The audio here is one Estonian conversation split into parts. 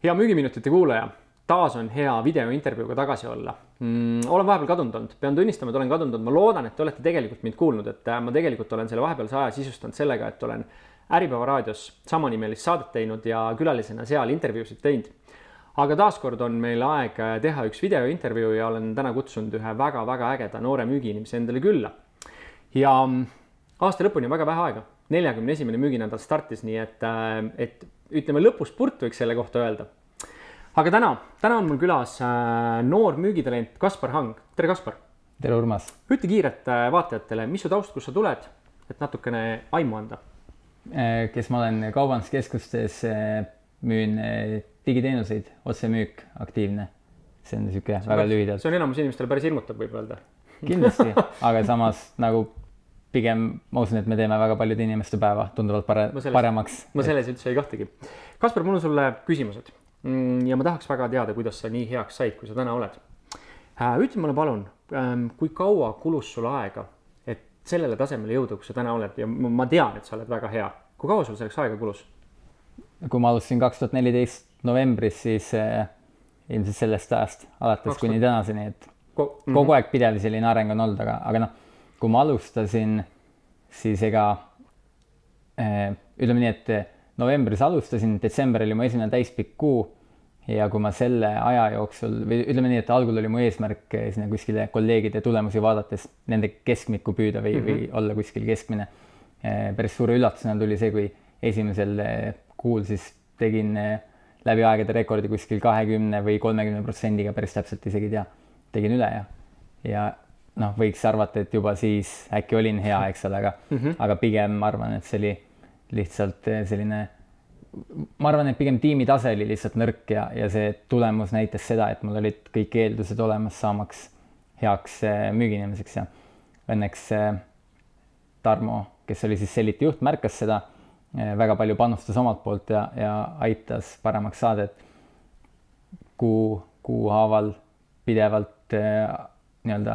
Hea müügiminutite kuulaja, taas on hea videointervjuuga tagasi olla. Olen vahepeal kadunud olnud, pean tunnistama, et olen kadunud olnud. Ma loodan, et te olete tegelikult mind kuulnud, et ma tegelikult olen selle vahepealse aja sisustanud sellega, et olen Äripäeva raadios samanimelist saadet teinud ja külalisena seal intervjuusid teinud. Aga taaskord on meil aeg teha üks videointervjuu ja olen täna kutsunud ühe väga-väga ägeda noore müügiinimese endale külla. Ja aasta lõpuni on väga vähe aega. 41. müüginädal startis, nii et ütleme lõpuspurt võiks selle kohta öelda. Aga täna on mul külas noor müügitalent Kaspar Hang. Tere, Kaspar! Tere, Urmas! Ütle kiirelt vaatajatele, mis su taust, kus sa tuled, et natukene aimu anda? Kes ma olen kaubanduskeskustes, müün digiteenuseid, otsemüük, aktiivne. See on niisugune väga lühidalt. See on enamus inimestele päris hirmutab, võib öelda. Kindlasti, aga samas nagu pigem ma usun, et me teeme väga paljude inimeste päeva tunduvalt paremaks. Ma selles üldse ei kahtegi. Kaspar, mul on sulle küsimused ja ma tahaks väga teada, kuidas sa nii heaks said, kui sa täna oled. Ütle mulle palun, kui kaua kulus sul aega, et sellele tasemele jõuda, kus sa täna oled ja ma tean, et sa oled väga hea. Kui kaua sul selleks aega kulus? Kui ma alustasin 2014 novembris, siis ilmselt sellest ajast alates kuni tänaseni, et kogu aeg pidev selline areng on olnud, aga kui ma alustasin, siis ütleme nii, et novembris alustasin, detsember oli mu esimene täispikk kuu ja kui ma selle aja jooksul, või ütleme nii, et algul oli mu eesmärk sinna kuskile kolleegide tulemusi vaadates nende keskmikku püüda või olla kuskil keskmine. Päris suure üllatusena tuli see, kui esimesel kuul siis tegin läbi aegade rekordi kuskil 20 või 30%-ga, päris täpselt isegi tea, tegin üle ja võiks arvata, et juba siis äkki olin hea, eks ole, aga pigem ma arvan, et see oli lihtsalt selline, ma arvan, et pigem tiimi tase oli lihtsalt nõrk ja see tulemus näitas seda, et mul olid kõik eeldused olemas saamaks heaks müügiinimeseks ja õnneks Tarmo, kes oli siis Selliti juht, märkas seda, väga palju panustas omalt poolt ja aitas paremaks saada, et kuu haaval pidevalt nii-öelda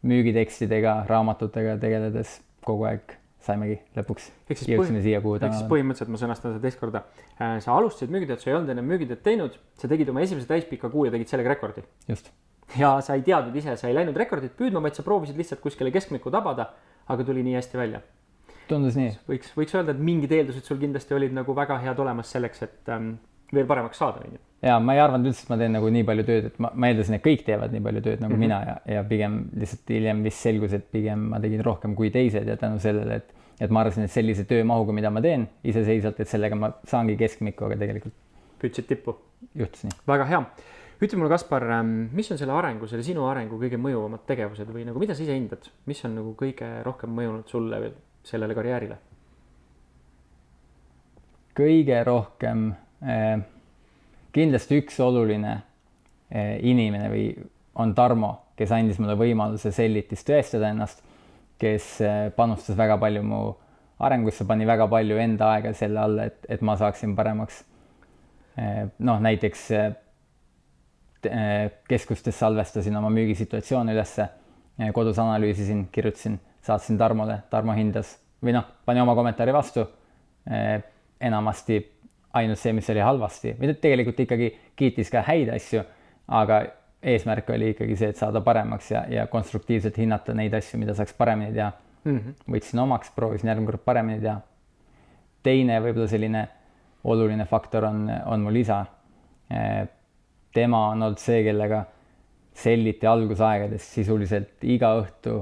müügitekstidega, raamatutega tegeledes kogu aeg saimegi lõpuks. Jõudsime siia, kuhu täna olen. Põhimõtteliselt ma sõnastan seda teist korda. Sa alustasid müügitööd, sa ei olnud enne müügitööd teinud, sa tegid oma esimese täispika kuu ja tegid sellega rekordi. Just. Ja sa ei teadnud ise, sa ei läinud rekordit püüdma, vaid sa proovisid lihtsalt kuskile keskmikku tabada, aga tuli nii hästi välja. Tundus nii. Võiks öelda, et mingid eeldused sul kindlasti olid nagu väga head olemas selleks, et veel paremaks saada. Ja ma ei arvanud üldse, et ma teen nagu nii palju tööd, et ma eeldasin, et kõik teevad nii palju tööd nagu mina ja pigem lihtsalt hiljem vist selgus, et pigem ma tegin rohkem kui teised ja tänu sellele, et ma arvasin, et sellise töömahuga, mida ma teen iseseisvalt, et sellega ma saangi keskmikku, aga tegelikult püüdsid tippu. Juhtus nii. Väga hea. Ütle mulle, Kaspar, mis on selle sinu arengu kõige mõjuvamad tegevused või nagu mida sa ise hindad? Mis on nagu kõige rohkem mõjunud sulle või sellele karjäärile? Kõige rohkem kindlasti üks oluline inimene või on Tarmo, kes andis mulle võimaluse Sellitis tõestada ennast, kes panustas väga palju mu arengusse, pani väga palju enda aega selle alla, et ma saaksin paremaks. Näiteks keskustes salvestasin oma müügisituatsioone ülesse, kodus analüüsisin, kirjutasin, saatsin Tarmole, Tarmo hindas või pani oma kommentaari vastu, enamasti ainult see, mis oli halvasti, või tegelikult ikkagi kiitis ka häid asju, aga eesmärk oli ikkagi see, et saada paremaks ja konstruktiivselt hinnata neid asju, mida saaks paremini teha. Võtsin omaks, proovisin järgmine kord paremini teha. Teine võib-olla selline oluline faktor on mul isa. Tema on olnud see, kellega Selliti algusaegades sisuliselt iga õhtu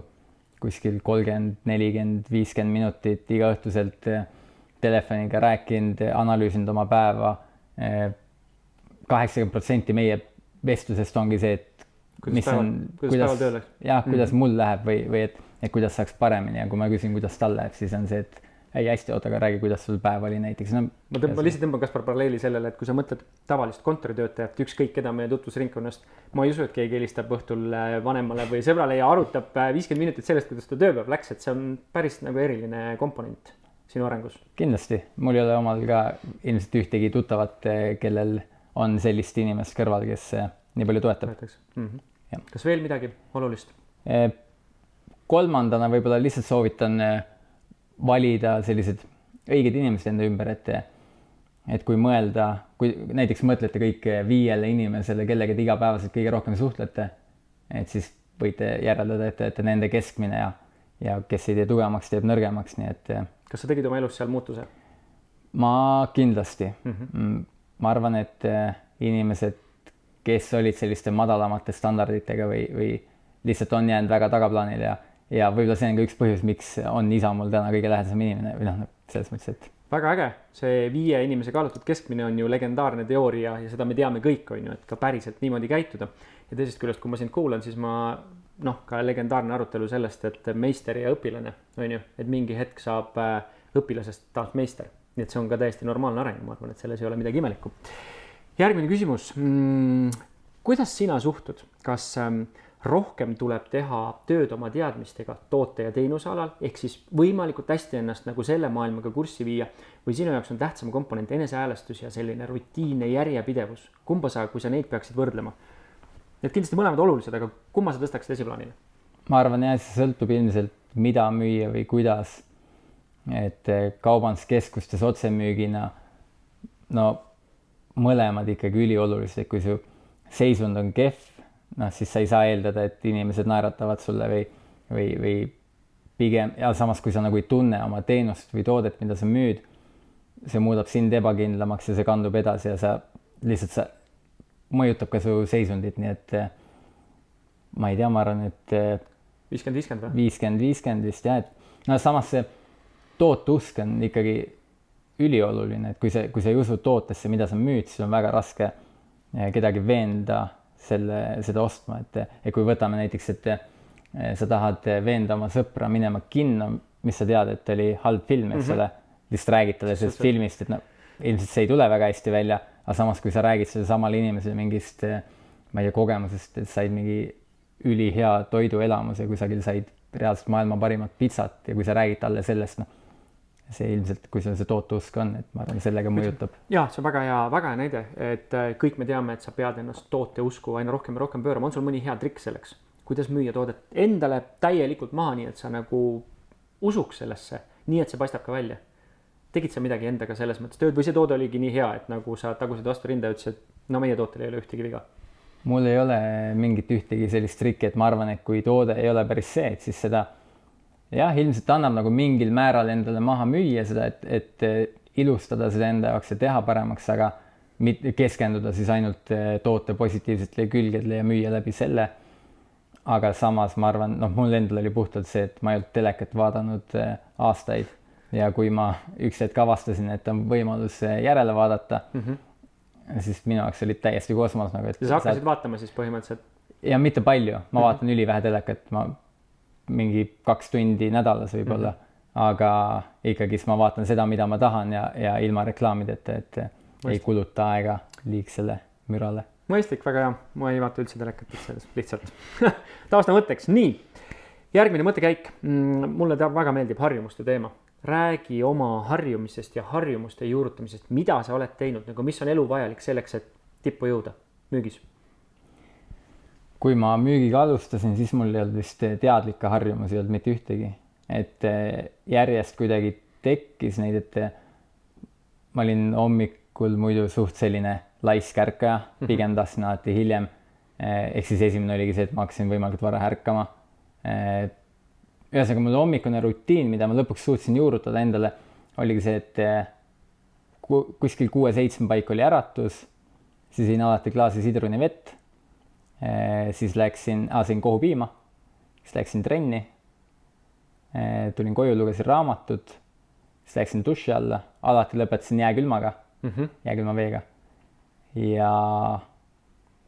kuskil 30, 40, 50 minutit iga õhtuselt telefoniga rääkinud, analüüsinud oma päeva. 80% meie vestlusest ongi see, et kuidas mul läheb või et kuidas saaks paremini ja kui ma küsin, kuidas tal läheb, siis on see, et ei hästi, aga räägi, kuidas sul päev oli näiteks. Ma lihtsalt tõmban, Kaspar, paralleeli sellele, et kui sa mõtled tavalist kontoritöötajat, ükskõik keda meie tutvusringkonnast, ma ei usu, et keegi helistab õhtul vanemale või sõbrale ja arutab 50 minutit sellest, kuidas ta tööpäev läks, et see on päris nagu eriline komponent sinu arengus. Kindlasti. Mul ei ole omal ka ilmselt ühtegi tuttavat, kellel on sellist inimest kõrval, kes nii palju toetab. Kas veel midagi olulist? Kolmandana võib-olla lihtsalt soovitan valida sellised õiged inimesed enda ümber, et et kui mõelda, kui näiteks mõtlete kõik 5 inimesele, kellega te igapäevaselt kõige rohkem suhtlete, et siis võite järeldada, et nende keskmine ja kes ei tee tugevamaks, teeb nõrgemaks, nii et. Kas sa tegid oma elus seal muutuse? Ma kindlasti. Ma arvan, et inimesed, kes olid selliste madalamate standarditega või lihtsalt on jäänud väga tagaplaanile ja võib-olla see on ka üks põhjus, miks on isa mul täna kõige lähedasem inimene või selles mõttes, et. Väga äge, see 5 inimese kaalutud keskmine on ju legendaarne teooria ja seda me teame kõik, on ju, et ka päriselt niimoodi käituda. Ja teisest küljest, kui ma sind kuulan, siis ma ka legendaarne arutelu sellest, et meister ja õpilane, on ju, et mingi hetk saab õpilasest taas meister. Nii et see on ka täiesti normaalne areng, ma arvan, et selles ei ole midagi imelikku. Järgmine küsimus. Kuidas sina suhtud? Kas rohkem tuleb teha tööd oma teadmistega toote ja teenuse alal, ehk siis võimalikult hästi ennast nagu selle maailmaga kurssi viia või sinu jaoks on tähtsam komponent enesehäälestus ja selline rutiinne järjepidevus? Kumba sa, kui sa neid peaksid võrdlema? Need kindlasti mõlemad olulised, aga kumma sa tõstaksid esiplaanile? Ma arvan, see sõltub ilmselt, mida müüa või kuidas. Et kaubanduskeskustes otsemüügina, mõlemad ikkagi üliolulised, et kui su seisund on kehv, siis sa ei saa eeldada, et inimesed naeratavad sulle või pigem, ja samas kui sa nagu ei tunne oma teenust või toodet, mida sa müüd, see muudab sind ebakindlamaks ja see kandub edasi ja sa mõjutab ka su seisundit, nii et ma ei tea, ma arvan, et 50-50 või? 50-50 vist jah, et samas see tooteusk on ikkagi ülioluline, et kui sa ei usu tootesse, mida sa müüd, siis on väga raske kedagi veenda seda ostma, et kui võtame näiteks, et sa tahad veenda oma sõpra minema kinno, mis sa tead, et oli halb film, eks ole, lihtsalt räägid talle sellest filmist, et ilmselt see ei tule väga hästi välja, aga samas, kui sa räägid selle samale inimesele mingist, ma ei tea, kogemusest, et said mingi ülihea toiduelamuse, kusagil said reaalselt maailma parimat pitsat ja kui sa räägid talle sellest, see ilmselt, kui sul see tooteusk on, et ma arvan, sellega mõjutab. Ja, see on väga hea näide, et kõik me teame, et sa pead ennast tooteusku aina rohkem ja rohkem pöörama. On sul mõni hea trikk selleks, kuidas müüa toodet endale täielikult maha, nii et sa nagu usuks sellesse, nii et see paistab ka välja? Tegid sa midagi endaga selles mõttes tööd või see toode oligi nii hea, et nagu sa tagusid vastu rinda ja ütlesid, et meie tootel ei ole ühtegi viga? Mul ei ole mingit ühtegi sellist trikki, et ma arvan, et kui toode ei ole päris see, et siis seda ilmselt annab nagu mingil määral endale maha müüa seda, et ilustada seda enda jaoks ja teha paremaks, aga keskenduda siis ainult toote positiivsetele külgedele ja müüa läbi selle. Aga samas ma arvan, mul endal oli puhtalt see, et ma ei olnud telekat vaadanud aastaid ja kui ma üks hetk avastasin, et on võimalus järele vaadata, siis minu jaoks oli täiesti kosmos. Ja sa hakkasid vaatama siis põhimõtteliselt? Ja mitte palju, ma vaatan ülivähe telekat, ma mingi 2 tundi nädalas võib-olla, aga ikkagi ma vaatan seda, mida ma tahan ja ilma reklaamideta, et ei kuluta aega liigsele mürale. Mõistlik, väga hea. Ma ei vaata üldse telekat lihtsalt. Taasta mõtteks. Nii, järgmine mõttekäik. Mulle väga meeldib harjumuste teema. Räägi oma harjumisest ja harjumuste juurutamisest. Mida sa oled teinud? Mis on elu vajalik selleks, et tippu jõuda müügis? Kui ma müügiga alustasin, siis mul ei olnud vist teadlikke harjumusi, ei olnud mitte ühtegi. Et järjest kuidagi tekkis neid, et ma olin hommikul muidu suht selline laiskärkaja, pigem tahtsin alati hiljem. Ehk siis esimene oligi see, et ma hakkasin võimalikult vara ärkama. Ühesõnaga mul hommikune rutiin, mida ma lõpuks suutsin juurutada endale, oligi see, et kuskil 6-7 paik oli äratus, siis jõin alati klaasi sidruni vett. Siis läksin kohupiima, siis läksin trenni, tulin koju, lugesin raamatut, siis läksin duši alla, alati lõpetasin jääkülmaga, jääkülma veega ja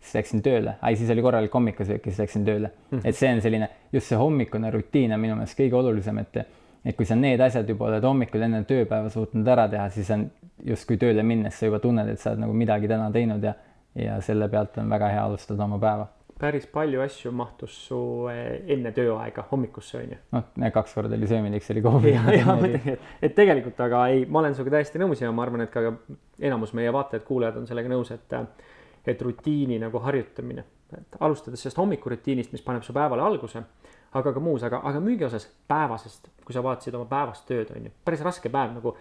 siis läksin tööle. Siis oli korralik hommikusöök ja siis läksin tööle. Et see on selline, just see hommikune rutiin on minu meelest kõige olulisem, et kui sa need asjad juba oled hommikul enne tööpäeva suutnud ära teha, siis on just kui tööle minnes sa juba tunned, et sa oled nagu midagi täna teinud ja selle pealt on väga hea alustada oma päeva. Päris palju asju mahtus su enne tööaega hommikusse, on ju? 2 korda oli söömine, üks oli kohvi. Ja mõtlen, et tegelikult, aga ma olen suga täiesti nõus ja ma arvan, et ka enamus meie vaatajad, kuulajad on sellega nõus, et rutiini nagu harjutamine. Alustades sellest hommikurutiinist, mis paneb su päevale alguse, aga ka muus, aga müügi osas päevasest, kui sa vaatasid oma päevast tööd, on ju, päris raske päev nagu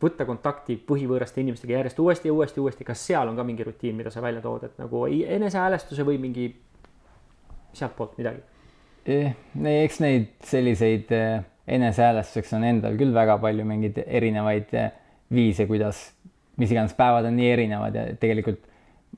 võtta kontakti põhivõõraste inimestega järjest uuesti, kas seal on ka mingi rutiin, mida sa välja tood, et nagu enesehäälestuse või mingi sealtpoolt midagi? Eks neid selliseid enesehäälestuseks on endal küll väga palju mingeid erinevaid viise, kuidas, mis iganes päevad on nii erinevad ja tegelikult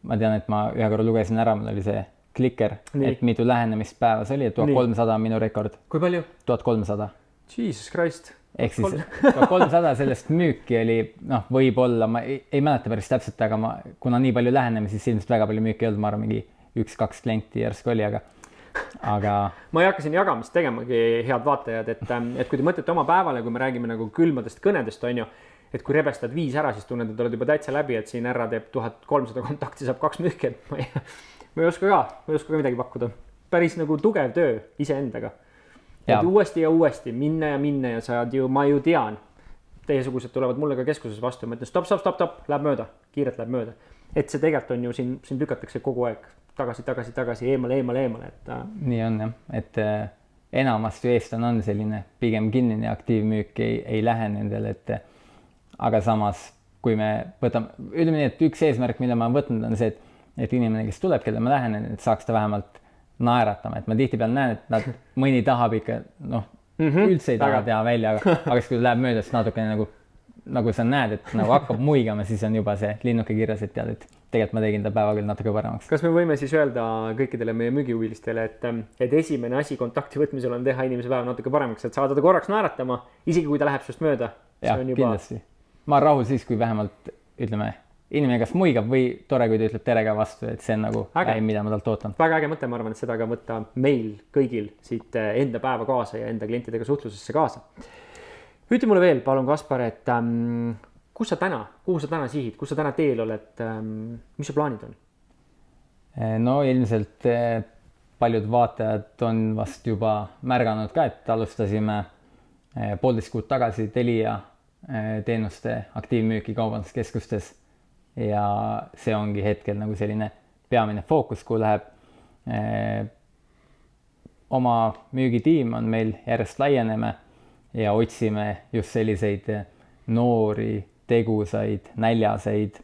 ma tean, et ma ühe korra lugesin ära, mul oli see klikker, et mitu lähenemist päevas oli, et 1300 on minu rekord. Kui palju? 1300. Jesus Christ. Ehk siis 1300 sellest müüki oli, noh, võib-olla, ma ei mäleta päris täpselt, aga kuna nii palju lähenemisi, siis ilmselt väga palju müüki ei olnud, ma arvan, mingi 1-2 klienti järsku oli, aga ma ei hakka siin jagamist tegemagi, head vaatajad, et kui te mõtlete oma päevale, kui me räägime nagu külmadest kõnedest, on ju, et kui rebestad 5 ära, siis tunned, et oled juba täitsa läbi, et siin härra teeb 1300 kontakti, saab 2 müüki, et ma ei oska ka midagi pakkuda. Päris nagu tugev töö iseendaga. Et uuesti ja uuesti minna ja saad ju, ma ju tean, teiesugused tulevad mulle ka keskuses vastu ja ma ütlen stop, läheb mööda, kiirelt läheb mööda. Et see tegelikult on ju siin lükatakse kogu aeg tagasi, eemale, et nii on jah, et enamasti eestlane on selline pigem kinnine aktiivmüük ei lähe nendele, et aga samas, kui me võtame, ütleme nii, et üks eesmärk, mille ma olen võtnud, on see, et inimene, kes tuleb, kelle ma lähen, et saaks ta vähemalt naeratama, et ma tihtipeale näen, et mõni tahab ikka, üldse ei taha teha välja, aga siis kui läheb mööda, siis natukene nagu sa näed, et nagu hakkab muigama, siis on juba see linnuke kirjas, et tead, et tegelikult ma tegin ta päeva küll natuke paremaks. Kas me võime siis öelda kõikidele meie müügihuvilistele, et esimene asi kontakti võtmisel on teha inimese päeva natuke paremaks, et saada ta korraks naeratama, isegi kui ta läheb sinust mööda? Jah, kindlasti. Ma olen rahul siis, kui vähemalt, ütleme, inimene kas muigab või tore, kui ta ütleb tere ka vastu, et see on nagu mida ma talt ootan. Väga äge mõte, ma arvan, et seda ka võtta meil kõigil siit enda päeva kaasa ja enda klientidega suhtlusesse kaasa. Ütle mulle veel, palun, Kaspar, et kuhu sa täna sihid, kus sa täna teel oled, mis su plaanid on? No ilmselt paljud vaatajad on vast juba märganud ka, et alustasime 1,5 kuud tagasi Telia teenuste aktiivmüüki kaubanduskeskustes ja see ongi hetkel nagu selline peamine fookus, kuhu läheb. Oma müügitiim on meil järjest laieneme ja otsime just selliseid noori, tegusaid, näljaseid,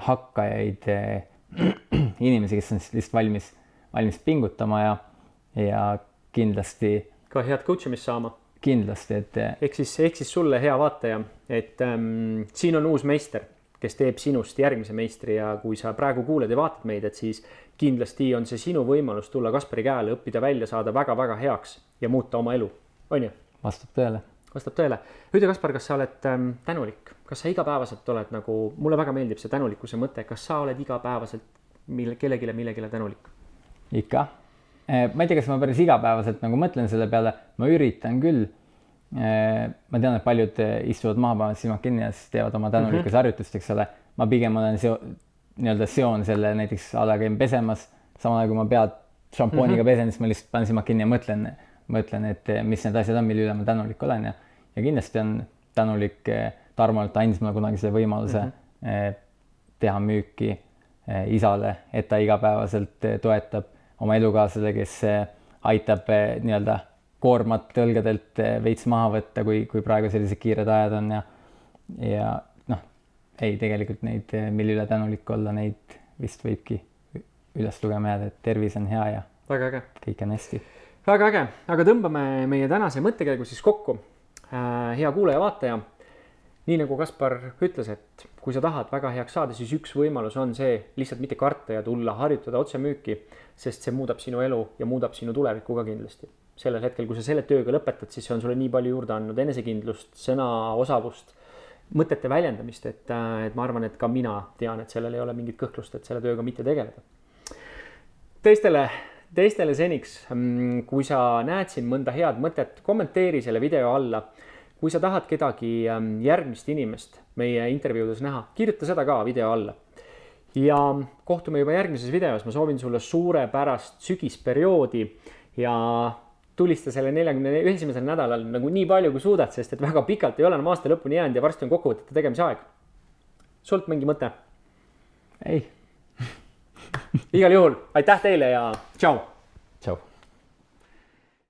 hakkajaid inimesi, kes on lihtsalt valmis pingutama ja kindlasti ka head coach'imist saama. Kindlasti, et ehk siis sulle, hea vaataja, et siin on uus meister, kes teeb sinust järgmise meistri ja kui sa praegu kuuled ja vaatad meid, et siis kindlasti on see sinu võimalus tulla Kaspari käele, õppida välja, saada väga-väga heaks ja muuta oma elu, on ju? Vastab tõele. Ütle, Kaspar, kas sa oled tänulik? Kas sa igapäevaselt oled nagu, mulle väga meeldib see tänulikkuse mõte, kas sa oled igapäevaselt millegile tänulik? Ikka. Ma ei tea, kas ma päris igapäevaselt nagu mõtlen selle peale, ma üritan küll. Ma tean, et paljud istuvad maha, panevad silmad kinni ja siis teevad oma tänulikkuse harjutust, eks ole. Ma pigem olen seon selle näiteks käin pesemas, samal ajal kui ma pead šampooniga pesen, siis ma lihtsalt panen silmad kinni ja mõtlen, et mis need asjad on, mille üle ma tänulik olen ja kindlasti on tänulik Tarmole, et ta andis mulle kunagi selle võimaluse teha müüki isale, et ta igapäevaselt toetab oma elukaaslasele, kes aitab nii-öelda koormat õlgadelt veits maha võtta, kui praegu sellised kiired ajad on ja tegelikult neid, mille üle tänulik olla, neid vist võibki üles lugema jääda, et tervis on hea ja väga äge. Kõik on hästi. Väga äge, aga tõmbame meie tänase mõttekäigu siis kokku. Hea kuulaja, vaataja. Nii nagu Kaspar ütles, et kui sa tahad väga heaks saada, siis üks võimalus on see lihtsalt mitte karta ja tulla harjutada otsemüüki, sest see muudab sinu elu ja muudab sinu tulevikku ka kindlasti. Sellel hetkel, kui sa selle tööga lõpetad, siis see on sulle nii palju juurde andnud enesekindlust, sõnaosavust, mõtete väljendamist, et ma arvan, et ka mina tean, et sellel ei ole mingit kõhklust, et selle tööga mitte tegeleda. Teistele seniks, kui sa näed siin mõnda head mõtet, kommenteeri selle video alla. Kui sa tahad kedagi järgmist inimest meie intervjuudes näha, kirjuta seda ka video alla. Ja kohtume juba järgmises videos. Ma soovin sulle suurepärast sügisperioodi ja tulista selle 41. nädalal nagu nii palju kui suudad, sest et väga pikalt ei ole enam aasta lõpuni jäänud ja varsti on kokkuvõtete tegemise aeg. Sult mingi mõte? Ei. Igal juhul, aitäh teile ja tšau!